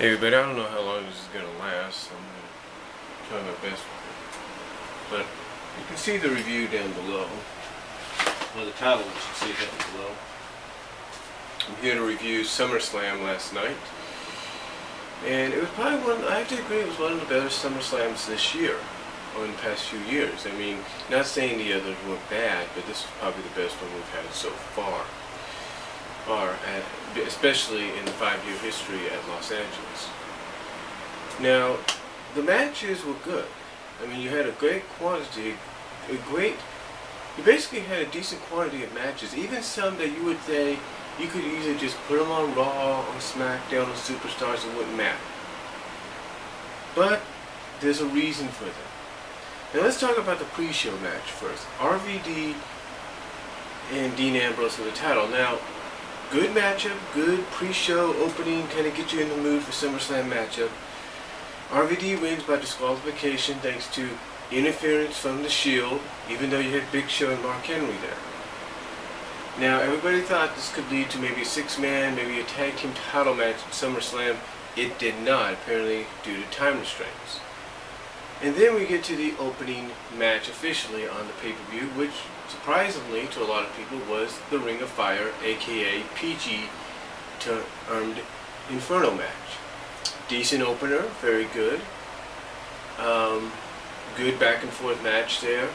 Hey, but I don't know how long this is going to last, so I'm going to try my best with it. But you can see the review down below. Well, the title you should see down below. I'm here to review SummerSlam last night. And it was probably I have to agree, it was one of the better SummerSlams this year, or in the past few years. I mean, not saying the others were bad, but this was probably the best one we've had so far. Especially in the 5-year history at Los Angeles. Now, the matches were good. I mean, you had a great quantity, you basically had a decent quantity of matches, even some that you would say you could either just put them on Raw, on SmackDown, on Superstars, it wouldn't matter. But there's a reason for that. Now let's talk about the pre-show match first. RVD and Dean Ambrose for the title. Now, good matchup, good pre-show opening, kind of get you in the mood for SummerSlam matchup. RVD wins by disqualification thanks to interference from the Shield, even though you had Big Show and Mark Henry there. Now, everybody thought this could lead to maybe a 6-man, maybe a tag team title match at SummerSlam. It did not, apparently due to time restraints. And then we get to the opening match officially on the pay-per-view, which surprisingly to a lot of people was the Ring of Fire, aka PG termed Inferno match. Decent opener, very good. Good back and forth match there.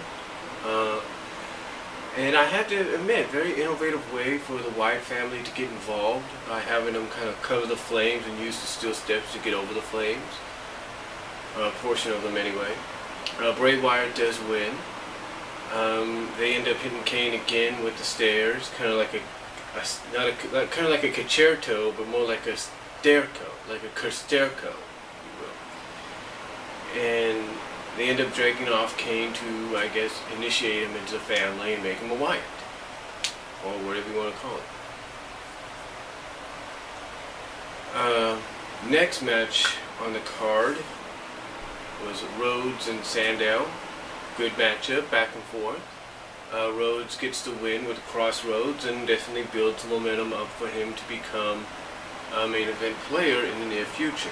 And I have to admit, very innovative way for the Wyatt family to get involved by having them kind of cover the flames and use the steel steps to get over the flames. A portion of them anyway. Bray Wyatt does win. They end up hitting Kane again with the stairs, kind of like kind of like a concerto, but more like a stairco, like a Casterco, if you will. And they end up dragging off Kane to, I guess, initiate him into the family and make him a Wyatt, or whatever you want to call it. Next match on the card was Rhodes and Sandow. Good matchup, back and forth. Rhodes gets the win with the Crossroads and definitely builds the momentum up for him to become a main event player in the near future.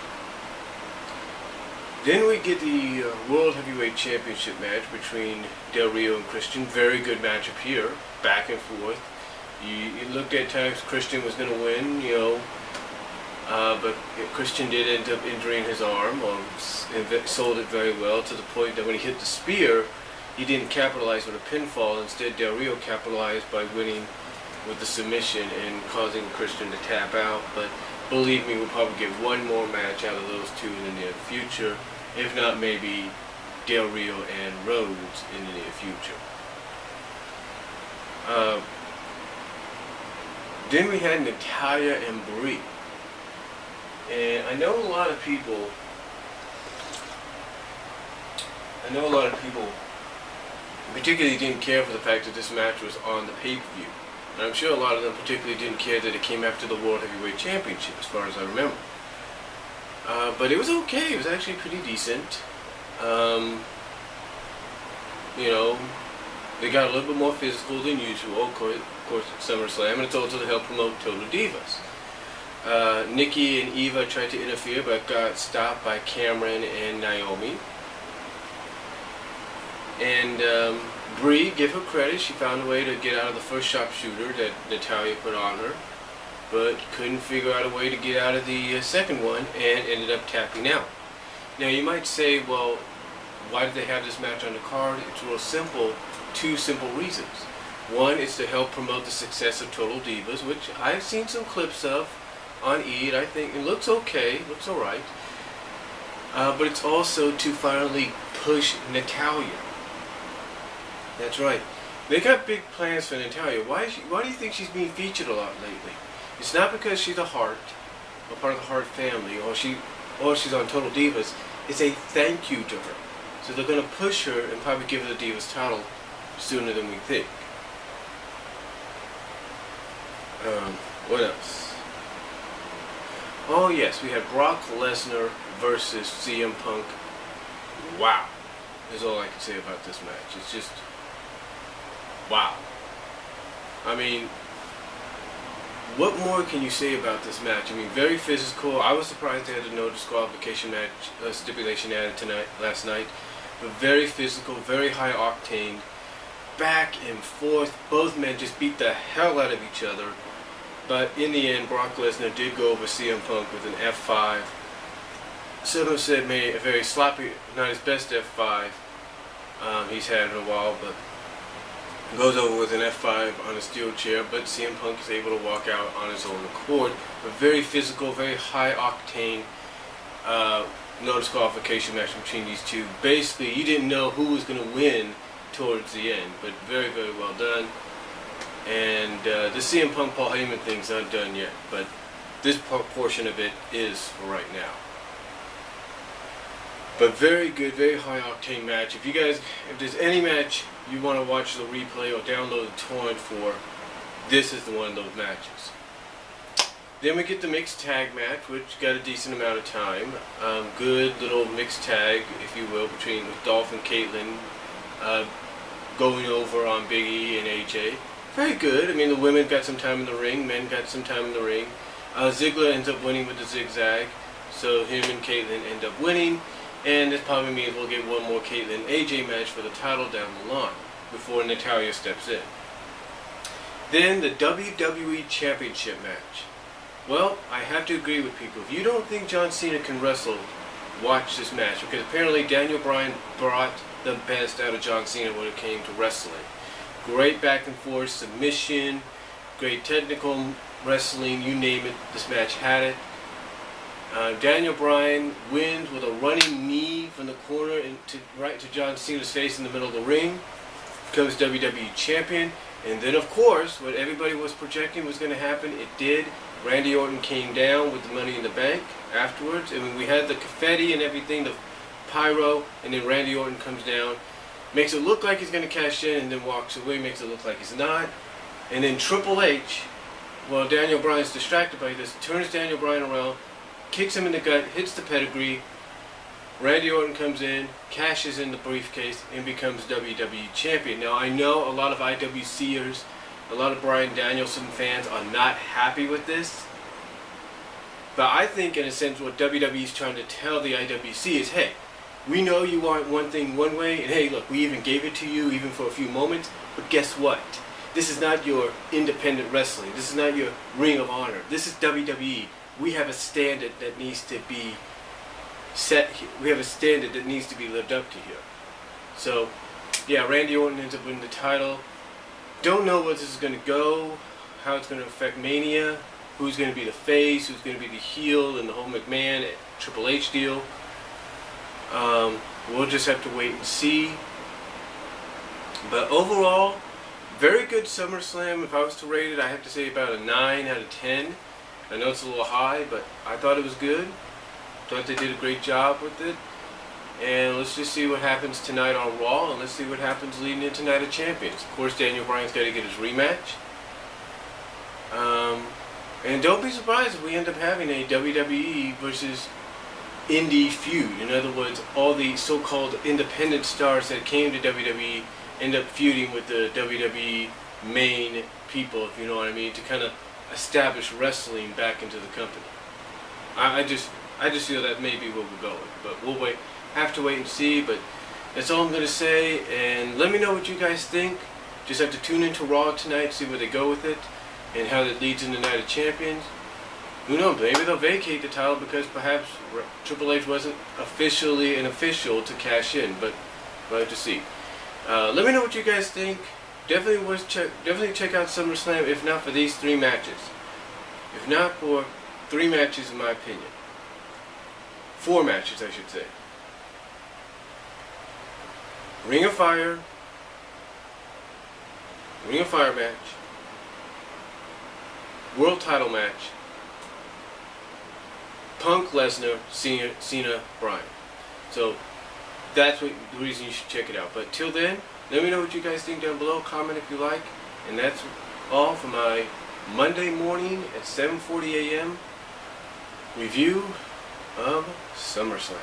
Then we get the World Heavyweight Championship match between Del Rio and Christian. Very good matchup here, back and forth. You looked at times Christian was going to win, but Christian did end up injuring his arm, sold it very well to the point that when he hit the spear, he didn't capitalize with a pinfall. Instead, Del Rio capitalized by winning with the submission and causing Christian to tap out. But believe me, we'll probably get one more match out of those two in the near future. If not, maybe Del Rio and Rhodes in the near future. Then we had Natalya and Brie. And I know a lot of people particularly didn't care for the fact that this match was on the pay-per-view. And I'm sure a lot of them particularly didn't care that it came after the World Heavyweight Championship, as far as I remember. But it was okay. It was actually pretty decent. They got a little bit more physical than usual, of course at SummerSlam, and it's also to help promote Total Divas. Nikki and Eva tried to interfere, but got stopped by Cameron and Naomi. And Brie, give her credit, she found a way to get out of the first sharpshooter that Natalya put on her, but couldn't figure out a way to get out of the second one and ended up tapping out. Now you might say, well, why did they have this match on the card? It's real simple. Two simple reasons. One is to help promote the success of Total Divas, which I've seen some clips of on E! I think it looks okay, looks alright. But it's also to finally push Natalya. That's right. They got big plans for Natalya. Why do you think she's being featured a lot lately? It's not because she's a Hart, or part of the Hart family, or she's on Total Divas. It's a thank you to her. So they're going to push her and probably give her the Divas title sooner than we think. What else? Oh yes, we had Brock Lesnar versus CM Punk. Wow. That's all I can say about this match. It's just wow. I mean, what more can you say about this match? I mean, very physical. I was surprised they had a no disqualification match stipulation added last night. But very physical, very high octane, back and forth. Both men just beat the hell out of each other. But in the end, Brock Lesnar did go over CM Punk with an F5. Some said made a very sloppy, not his best F5 he's had in a while, but goes over with an F5 on a steel chair, but CM Punk is able to walk out on his own accord. A very physical, very high octane no disqualification match between these two. Basically, you didn't know who was going to win towards the end, but very, very well done. And the CM Punk Paul Heyman thing's not done yet, but this portion of it is for right now. But very good, very high octane match. If you guys, if there's any match you want to watch the replay or download the torrent for, this is the one of those matches. Then we get the mixed tag match, which got a decent amount of time. Good little mixed tag, if you will, between Dolph and Caitlyn, going over on Big E and AJ. Very good. I mean, the women got some time in the ring, men got some time in the ring. Ziggler ends up winning with the zigzag, so him and Caitlyn end up winning. And this probably means we'll get one more Caitlyn AJ match for the title down the line before Natalya steps in. Then the WWE Championship match. Well, I have to agree with people. If you don't think John Cena can wrestle, watch this match, because apparently Daniel Bryan brought the best out of John Cena when it came to wrestling. Great back and forth submission, great technical wrestling, you name it, this match had it. Daniel Bryan wins with a running knee from the corner right to John Cena's face in the middle of the ring. Becomes WWE Champion. And then, of course, what everybody was projecting was going to happen, it did. Randy Orton came down with the Money in the Bank afterwards. I mean, we had the confetti and everything, the pyro, and then Randy Orton comes down. Makes it look like he's going to cash in and then walks away. Makes it look like he's not. And then Triple H, while Daniel Bryan's distracted by this, turns Daniel Bryan around, kicks him in the gut, hits the pedigree. Randy Orton comes in, cashes in the briefcase, and becomes WWE Champion. Now, I know a lot of IWCers, a lot of Bryan Danielson fans are not happy with this. But I think, in a sense, what WWE is trying to tell the IWC is, hey, we know you want one thing one way, and hey, look, we even gave it to you, even for a few moments, but guess what? This is not your independent wrestling. This is not your Ring of Honor. This is WWE. We have a standard that needs to be set here. We have a standard that needs to be lived up to here. So, yeah, Randy Orton ends up winning the title. Don't know where this is going to go, how it's going to affect Mania, who's going to be the face, who's going to be the heel, and the whole McMahon Triple H deal. We'll just have to wait and see. But overall, very good SummerSlam. If I was to rate it, I have to say about a 9 out of 10. I know it's a little high, but I thought it was good. Thought they did a great job with it. And let's just see what happens tonight on Raw, and let's see what happens leading into Night of Champions. Of course, Daniel Bryan's got to get his rematch. And don't be surprised if we end up having a WWE versus indie feud. In other words, all the so-called independent stars that came to WWE end up feuding with the WWE main people, if you know what I mean, to kind of establish wrestling back into the company. I just feel that may be where we're going, but we'll have to wait and see. But that's all I'm going to say, and let me know what you guys think. Just have to tune into Raw tonight, see where they go with it, and how that leads into Night of Champions. Who knows, maybe they'll vacate the title because perhaps Triple H wasn't officially an official to cash in, but we'll have to see. Let me know what you guys think. Definitely check out SummerSlam, if not for these 3 matches. If not for 3 matches, in my opinion. 4 matches, I should say. Ring of Fire match, World Title match, Punk, Lesnar, Cena, Bryan. So that's the reason you should check it out. But till then, let me know what you guys think down below. Comment if you like. And that's all for my Monday morning at 7:40 a.m. review of SummerSlam.